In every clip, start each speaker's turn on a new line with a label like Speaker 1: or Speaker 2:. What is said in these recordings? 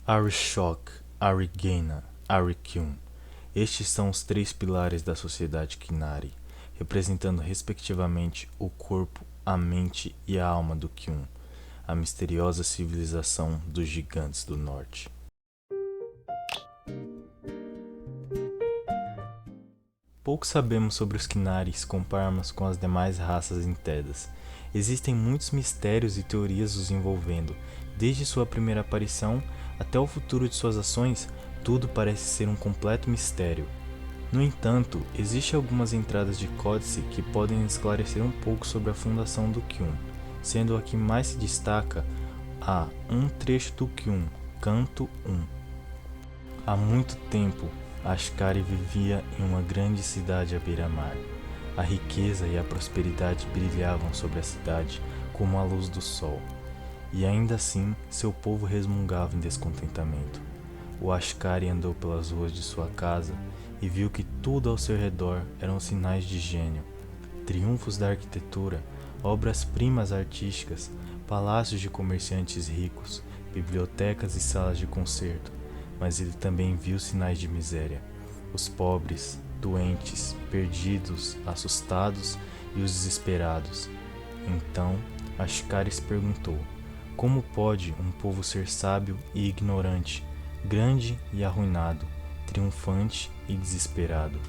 Speaker 1: Arishok, Arigena, Arikyun. Estes são os três pilares da sociedade Qunari, representando respectivamente o corpo, a mente e a alma do Qun, a misteriosa civilização dos gigantes do norte. Pouco sabemos sobre os Qunari se compararmos com as demais raças em Thedas. Existem muitos mistérios e teorias os envolvendo, desde sua primeira aparição até o futuro de suas ações, tudo parece ser um completo mistério. No entanto, existem algumas entradas de códice que podem esclarecer um pouco sobre a fundação do Qun, sendo a que mais se destaca a um trecho do Qun, Canto 1. Há muito tempo, Ashkari vivia em uma grande cidade à beira-mar. A riqueza e a prosperidade brilhavam sobre a cidade como a luz do sol. E ainda assim, seu povo resmungava em descontentamento. O Ashkari andou pelas ruas de sua casa e viu que tudo ao seu redor eram sinais de gênio. Triunfos da arquitetura, obras-primas artísticas, palácios de comerciantes ricos, bibliotecas e salas de concerto. Mas ele também viu sinais de miséria. Os pobres, doentes, perdidos, assustados e os desesperados. Então, Ashkari se perguntou: como pode um povo ser sábio e ignorante, grande e arruinado, triunfante e desesperado?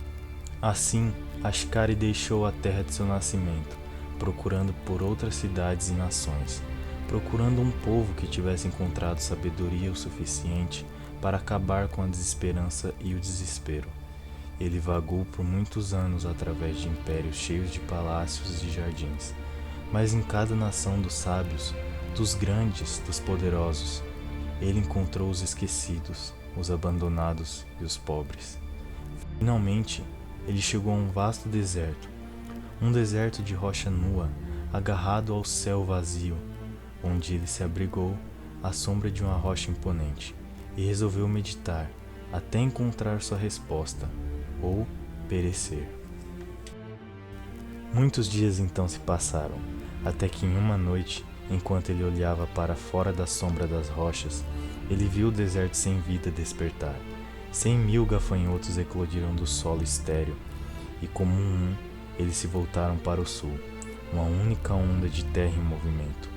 Speaker 1: Assim, Ashkari deixou a terra de seu nascimento, procurando por outras cidades e nações, procurando um povo que tivesse encontrado sabedoria o suficiente para acabar com a desesperança e o desespero. Ele vagou por muitos anos através de impérios cheios de palácios e jardins, mas em cada nação dos sábios, dos grandes, dos poderosos, ele encontrou os esquecidos, os abandonados e os pobres. Finalmente, ele chegou a um vasto deserto, um deserto de rocha nua, agarrado ao céu vazio, onde ele se abrigou à sombra de uma rocha imponente e resolveu meditar até encontrar sua resposta, ou perecer. Muitos dias então se passaram, até que em uma noite, enquanto ele olhava para fora da sombra das rochas, ele viu o deserto sem vida despertar. 100.000 gafanhotos eclodiram do solo estéril, e como eles se voltaram para o sul, uma única onda de terra em movimento.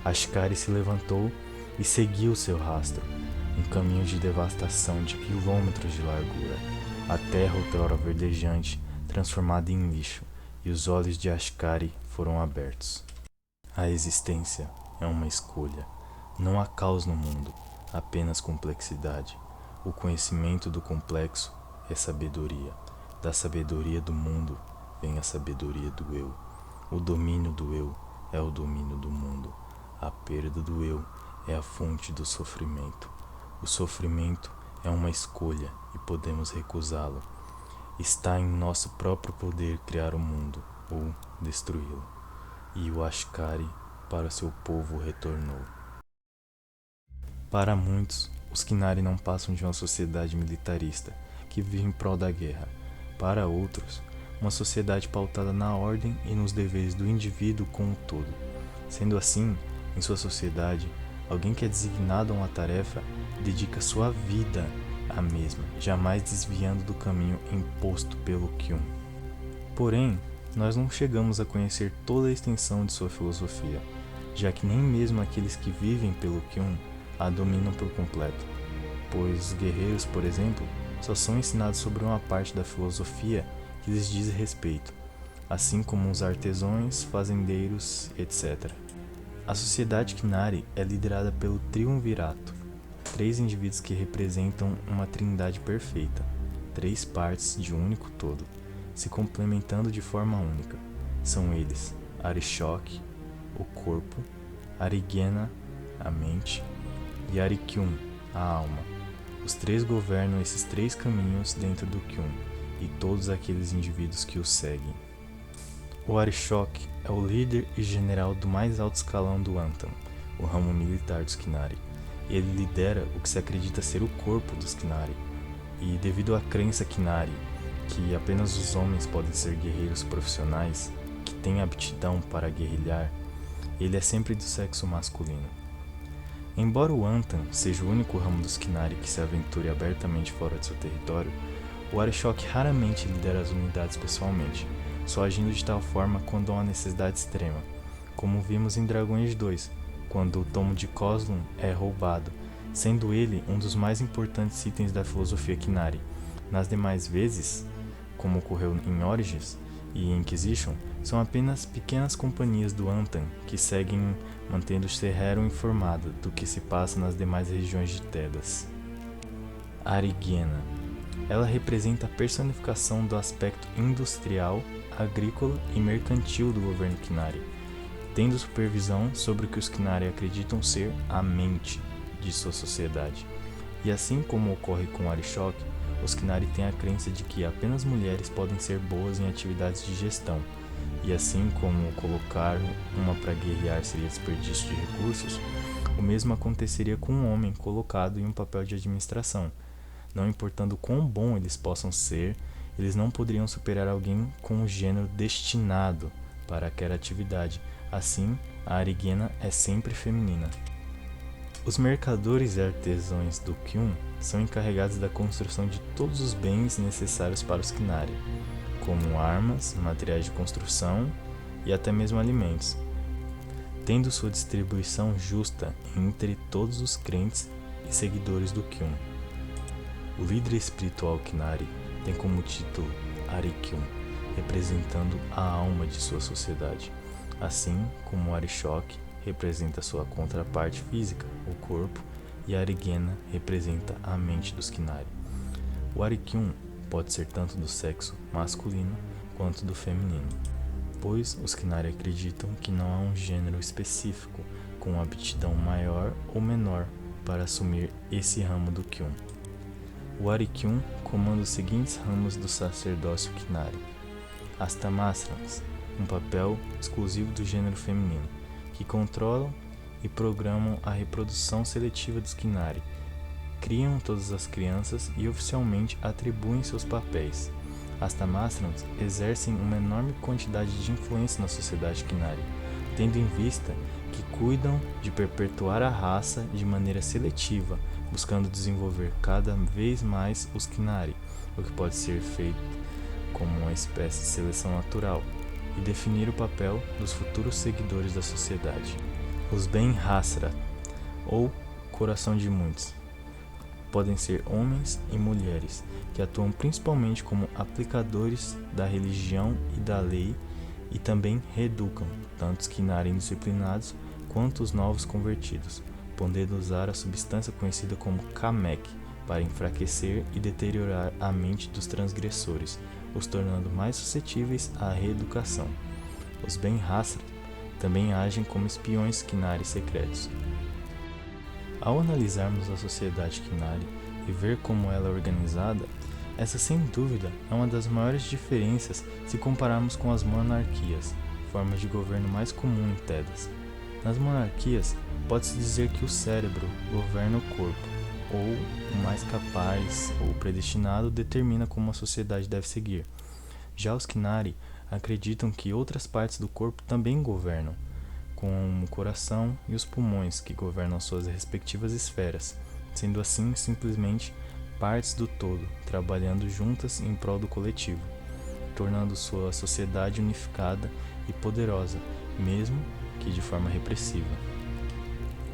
Speaker 1: Ashkari se levantou e seguiu seu rastro, um caminho de devastação de quilômetros de largura, a terra outrora verdejante, transformada em lixo, e os olhos de Ashkari foram abertos. A existência é uma escolha. Não há caos no mundo, apenas complexidade. O conhecimento do complexo é sabedoria. Da sabedoria do mundo vem a sabedoria do eu. O domínio do eu é o domínio do mundo. A perda do eu é a fonte do sofrimento. O sofrimento é uma escolha e podemos recusá-lo. Está em nosso próprio poder criar o mundo ou destruí-lo. E o Ashkari para seu povo retornou. Para muitos, os Qunari não passam de uma sociedade militarista que vive em prol da guerra. Para outros, uma sociedade pautada na ordem e nos deveres do indivíduo como um todo. Sendo assim, em sua sociedade, alguém que é designado a uma tarefa dedica sua vida à mesma, jamais desviando do caminho imposto pelo Qun. Porém, nós não chegamos a conhecer toda a extensão de sua filosofia, já que nem mesmo aqueles que vivem pelo Qun a dominam por completo, pois os guerreiros, por exemplo, só são ensinados sobre uma parte da filosofia que lhes diz respeito, assim como os artesãos, fazendeiros, etc. A sociedade Qunari é liderada pelo Triunvirato, 3 indivíduos que representam uma trindade perfeita, 3 partes de um único todo, se complementando de forma única. São eles Arishok, o corpo, Arigena, a mente, e Arikyun, a alma. Os 3 governam esses 3 caminhos dentro do Qun e todos aqueles indivíduos que o seguem. O Arishok é o líder e general do mais alto escalão do Antam, o ramo militar dos Qunari. Ele lidera o que se acredita ser o corpo dos Qunari, e devido à crença Qunari que apenas os homens podem ser guerreiros profissionais, que têm aptidão para guerrilhar, ele é sempre do sexo masculino. Embora o Antan seja o único ramo dos Qunari que se aventure abertamente fora de seu território, o Arishok raramente lidera as unidades pessoalmente, só agindo de tal forma quando há uma necessidade extrema, como vimos em Dragon Age 2, quando o tomo de Kozlum é roubado, sendo ele um dos mais importantes itens da filosofia Qunari. Nas demais vezes, como ocorreu em Origins e Inquisition, são apenas pequenas companhias do Antan que seguem mantendo Serhero informado do que se passa nas demais regiões de Tedas. Arigiena. Ela representa a personificação do aspecto industrial, agrícola e mercantil do governo Qunari, tendo supervisão sobre o que os Qunari acreditam ser a mente de sua sociedade. E assim como ocorre com o Arishok, os Qunari têm a crença de que apenas mulheres podem ser boas em atividades de gestão, e assim como colocar uma para guerrear seria desperdício de recursos, o mesmo aconteceria com um homem colocado em um papel de administração. Não importando quão bom eles possam ser, eles não poderiam superar alguém com o gênero destinado para aquela atividade. Assim, a Arigiena é sempre feminina. Os mercadores e artesãos do Qun são encarregados da construção de todos os bens necessários para os Qunari, como armas, materiais de construção e até mesmo alimentos, tendo sua distribuição justa entre todos os crentes e seguidores do Qun. O líder espiritual Qunari tem como título Arikyun, representando a alma de sua sociedade, assim como o Arishok representa sua contraparte física, o corpo, e a Arigiena representa a mente dos Qunari. O Arikyun pode ser tanto do sexo masculino quanto do feminino, pois os Qunari acreditam que não há um gênero específico com uma aptidão maior ou menor para assumir esse ramo do Qun. O Arikyun comanda os seguintes ramos do sacerdócio Qunari: as Tamastrans, um papel exclusivo do gênero feminino, que controlam e programam a reprodução seletiva dos Qunari, criam todas as crianças e oficialmente atribuem seus papéis. As Tamastrans exercem uma enorme quantidade de influência na sociedade Qunari, tendo em vista que cuidam de perpetuar a raça de maneira seletiva, buscando desenvolver cada vez mais os Qunari, o que pode ser feito como uma espécie de seleção natural, e definir o papel dos futuros seguidores da sociedade. Os Ben-Hassrat, ou Coração de Muitos, podem ser homens e mulheres, que atuam principalmente como aplicadores da religião e da lei e também reeducam tanto os Qunari indisciplinados quanto os novos convertidos, podendo usar a substância conhecida como Kamek para enfraquecer e deteriorar a mente dos transgressores, os tornando mais suscetíveis à reeducação. Os Ben-Hassrat também agem como espiões Qunari secretos. Ao analisarmos a sociedade Qunari e ver como ela é organizada, essa sem dúvida é uma das maiores diferenças se compararmos com as monarquias, formas de governo mais comum em Tedas. Nas monarquias, pode-se dizer que o cérebro governa o corpo, ou o mais capaz ou predestinado determina como a sociedade deve seguir. Já os Qunari acreditam que outras partes do corpo também governam, como o coração e os pulmões, que governam suas respectivas esferas, sendo assim simplesmente partes do todo, trabalhando juntas em prol do coletivo, tornando sua sociedade unificada e poderosa, mesmo que de forma repressiva.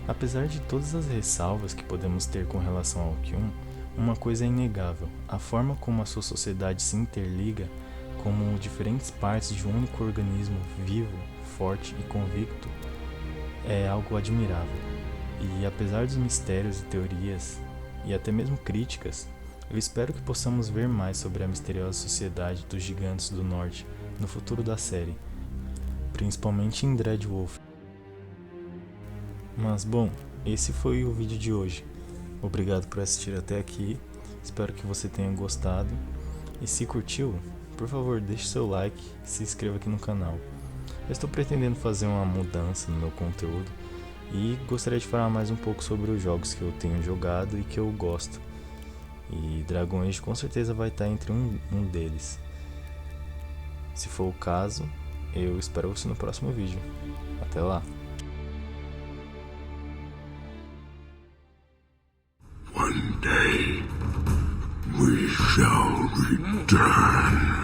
Speaker 1: Apesar de todas as ressalvas que podemos ter com relação ao Qun, uma coisa é inegável: a forma como a sua sociedade se interliga como diferentes partes de um único organismo vivo, forte e convicto é algo admirável. E apesar dos mistérios e teorias, e até mesmo críticas, eu espero que possamos ver mais sobre a misteriosa sociedade dos Gigantes do Norte no futuro da série, principalmente em Dreadwolf. Mas bom, esse foi o vídeo de hoje. Obrigado por assistir até aqui, espero que você tenha gostado, e se curtiu, por favor deixe seu like e se inscreva aqui no canal. Eu estou pretendendo fazer uma mudança no meu conteúdo e gostaria de falar mais um pouco sobre os jogos que eu tenho jogado e que eu gosto. E Dragon Age com certeza vai estar entre um deles. Se for o caso, eu espero você no próximo vídeo. Até lá!
Speaker 2: One day we shall return.